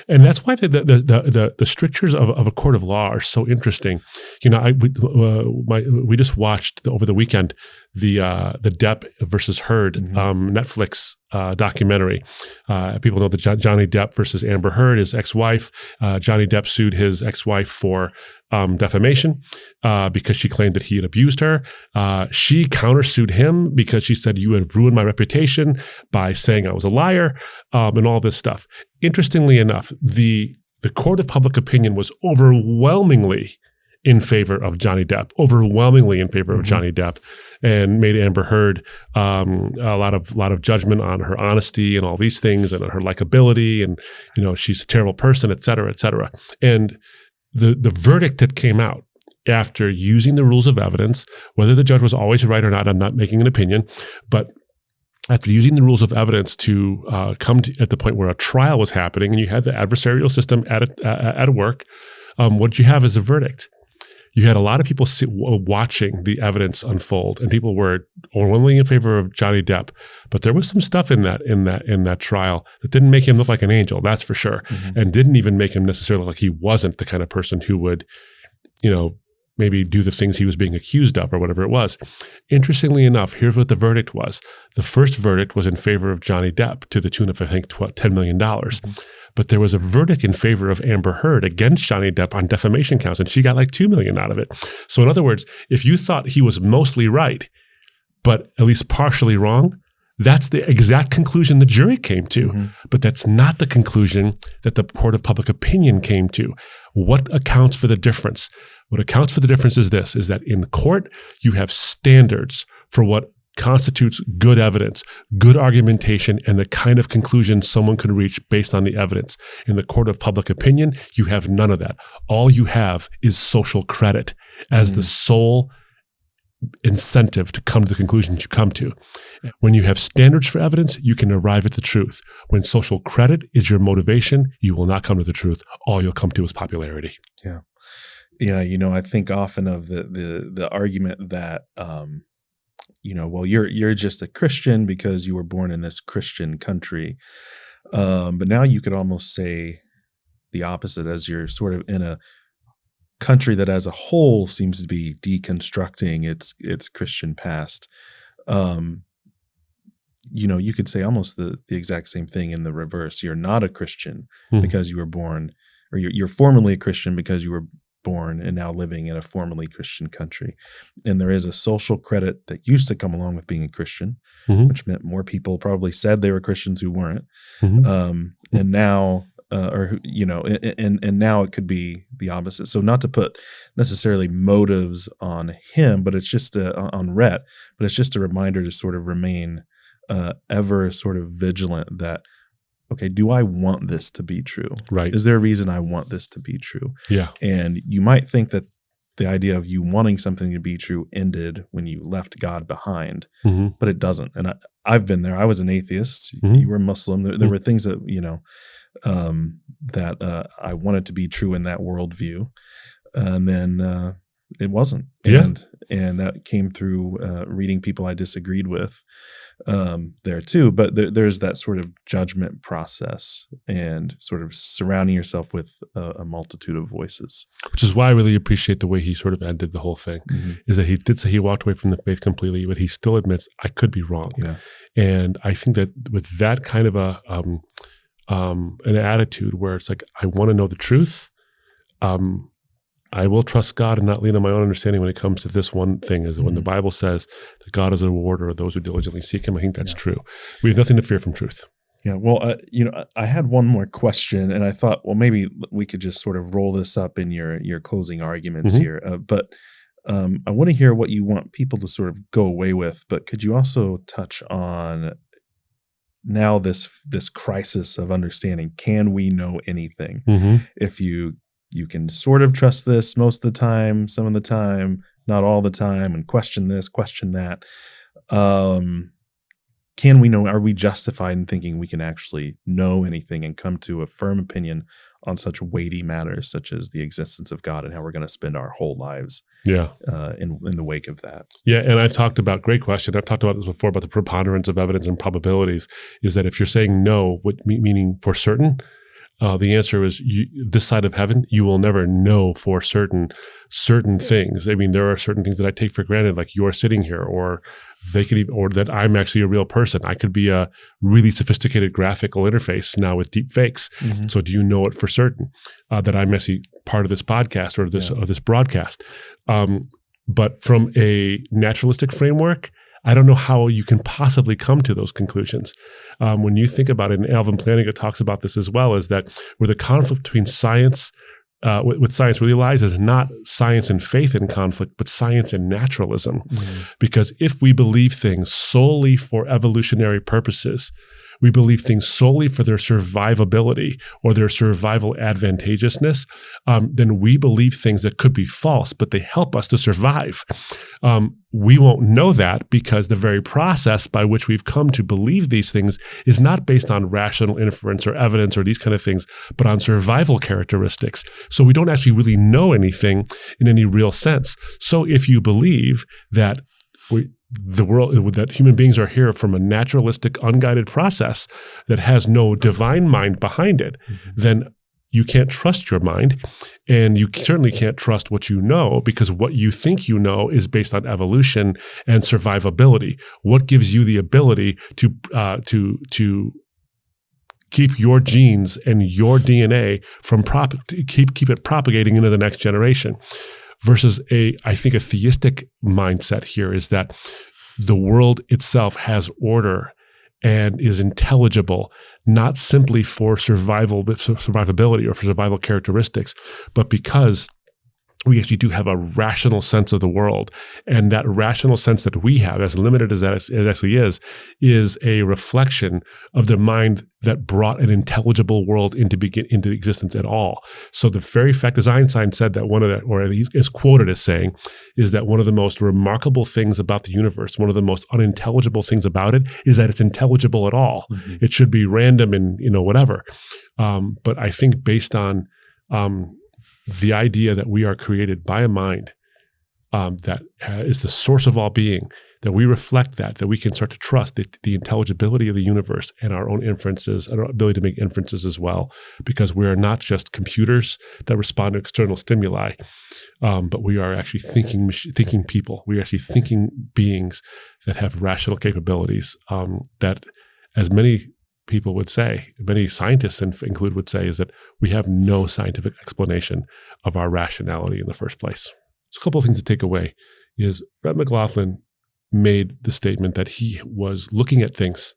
And that's why the strictures of a court of law are so interesting. We just watched over the weekend the Depp versus Heard Netflix documentary. People know the Johnny Depp versus Amber Heard, his ex-wife. Johnny Depp sued his ex-wife for defamation because she claimed that he had abused her. She countersued him because she said, "You have ruined my reputation by saying I was a liar," and all this stuff. Interestingly enough, the court of public opinion was overwhelmingly in favor of Johnny Depp, and made Amber Heard a lot of judgment on her honesty and all these things, and on her likability, and she's a terrible person, et cetera, et cetera. And the verdict that came out after using the rules of evidence, whether the judge was always right or not, I'm not making an opinion, but after using the rules of evidence to come to at the point where a trial was happening and you had the adversarial system at work, what did you have as a verdict? You had a lot of people watching the evidence unfold, and people were overwhelmingly in favor of Johnny Depp. But there was some stuff in that trial that didn't make him look like an angel, that's for sure, and didn't even make him necessarily like he wasn't the kind of person who would, maybe do the things he was being accused of or whatever it was. Interestingly enough, here's what the verdict was. The first verdict was in favor of Johnny Depp to the tune of, I think, $10 million. But there was a verdict in favor of Amber Heard against Johnny Depp on defamation counts, and she got like $2 million out of it. So in other words, if you thought he was mostly right, but at least partially wrong, that's the exact conclusion the jury came to. But that's not the conclusion that the court of public opinion came to. What accounts for the difference? What accounts for the difference is this, is that in court, you have standards for what constitutes good evidence, good argumentation, and the kind of conclusion someone could reach based on the evidence. In the court of public opinion, you have none of that. All you have is social credit as the sole incentive to come to the conclusions you come to. When you have standards for evidence, you can arrive at the truth. When social credit is your motivation, you will not come to the truth. All you'll come to is popularity. Yeah, I think often of the argument that well, you're just a Christian because you were born in this Christian country. But now you could almost say the opposite, as you're sort of in a country that as a whole seems to be deconstructing its Christian past. You could say almost the exact same thing in the reverse. You're not a Christian because you were born, or you're formerly a Christian because you were born and now living in a formerly Christian country. And there is a social credit that used to come along with being a Christian, which meant more people probably said they were Christians who weren't. And now, and now it could be the opposite. So not to put necessarily motives on him, but it's just on Rhett, but it's just a reminder to sort of remain ever sort of vigilant that, okay, do I want this to be true? Right. Is there a reason I want this to be true? Yeah. And you might think that the idea of you wanting something to be true ended when you left God behind, but it doesn't. And I've been there. I was an atheist. You were Muslim. There were things that, that I wanted to be true in that worldview. And then it wasn't. And that came through reading people I disagreed with there too. But there's that sort of judgment process and sort of surrounding yourself with a multitude of voices. Which is why I really appreciate the way he sort of ended the whole thing, is that he did say he walked away from the faith completely, but he still admits, I could be wrong. Yeah. And I think that with that kind of an attitude where it's like, I want to know the truth, I will trust God and not lean on my own understanding when it comes to this one thing, is that when the Bible says that God is a rewarder of those who diligently seek him, I think that's true. We have nothing to fear from truth. Yeah. Well, I had one more question, and I thought, well, maybe we could just sort of roll this up in your closing arguments here. But I want to hear what you want people to sort of go away with, but could you also touch on now this crisis of understanding? Can we know anything? If you can sort of trust this most of the time, some of the time, not all the time, and question this, question that. Can we know, are we justified in thinking we can actually know anything and come to a firm opinion on such weighty matters, such as the existence of God and how we're going to spend our whole lives in the wake of that? Yeah, and I've talked about, great question, I've talked about this before, about the preponderance of evidence and probabilities, is that if you're saying no, meaning for certain, the answer is this side of heaven, you will never know for certain things. I mean, there are certain things that I take for granted, like you're sitting here, or or that I'm actually a real person. I could be a really sophisticated graphical interface now with deep fakes. So do you know it for certain that I'm actually part of this podcast or this broadcast? But from a naturalistic framework, I don't know how you can possibly come to those conclusions. When you think about it, and Alvin Plantinga talks about this as well, is that where the conflict between science, what science really lies, is not science and faith in conflict, but science and naturalism. Because if we believe things solely for evolutionary purposes, we believe things solely for their survivability or their survival advantageousness, then we believe things that could be false, but they help us to survive. We won't know that because the very process by which we've come to believe these things is not based on rational inference or evidence or these kind of things, but on survival characteristics. So we don't actually really know anything in any real sense. So if you believe that the world, that human beings are here from a naturalistic, unguided process that has no divine mind behind it, then you can't trust your mind, and you certainly can't trust what you know, because what you think you know is based on evolution and survivability. What gives you the ability to keep your genes and your DNA from keep it propagating into the next generation? Versus I think a theistic mindset here is that the world itself has order and is intelligible, not simply for survivability or for survival characteristics, but because we actually do have a rational sense of the world. And that rational sense that we have, as limited as it actually is a reflection of the mind that brought an intelligible world into existence at all. So the very fact, as Einstein said, that or he is quoted as saying, is that one of the most remarkable things about the universe, one of the most unintelligible things about it, is that it's intelligible at all. It should be random and whatever. But I think based on the idea that we are created by a mind that is the source of all being, that we reflect that we can start to trust the intelligibility of the universe and our own inferences and our ability to make inferences as well, because we are not just computers that respond to external stimuli, but we are actually thinking people. We are actually thinking beings that have rational capabilities that, as many people would say, many scientists include would say, is that we have no scientific explanation of our rationality in the first place. So a couple of things to take away is Rhett McLaughlin made the statement that he was looking at things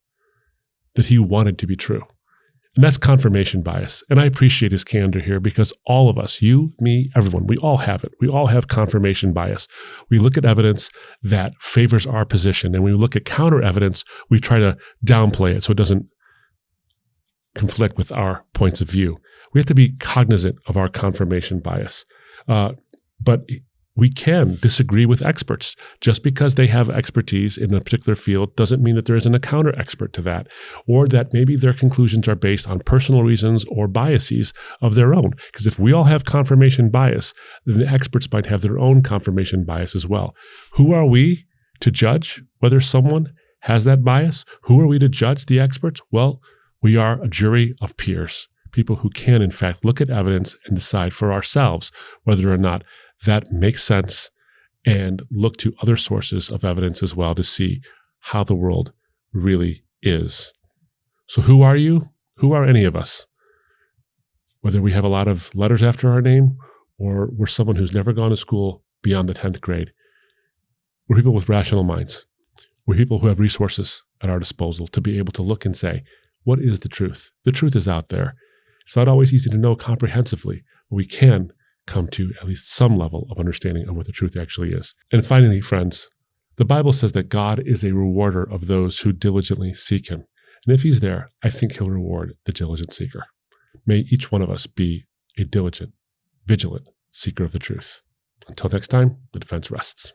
that he wanted to be true. And that's confirmation bias. And I appreciate his candor here, because all of us, you, me, everyone, we all have it. We all have confirmation bias. We look at evidence that favors our position, and when we look at counter evidence, we try to downplay it so it doesn't conflict with our points of view. We have to be cognizant of our confirmation bias. But we can disagree with experts. Just because they have expertise in a particular field doesn't mean that there isn't a counter expert to that, or that maybe their conclusions are based on personal reasons or biases of their own. Because if we all have confirmation bias, then the experts might have their own confirmation bias as well. Who are we to judge whether someone has that bias? Who are we to judge the experts? Well, we are a jury of peers, people who can, in fact, look at evidence and decide for ourselves whether or not that makes sense, and look to other sources of evidence as well to see how the world really is. So who are you? Who are any of us? Whether we have a lot of letters after our name, or we're someone who's never gone to school beyond the 10th grade, we're people with rational minds. We're people who have resources at our disposal to be able to look and say, what is the truth? The truth is out there. It's not always easy to know comprehensively, but we can come to at least some level of understanding of what the truth actually is. And finally, friends, the Bible says that God is a rewarder of those who diligently seek him. And if he's there, I think he'll reward the diligent seeker. May each one of us be a diligent, vigilant seeker of the truth. Until next time, the defense rests.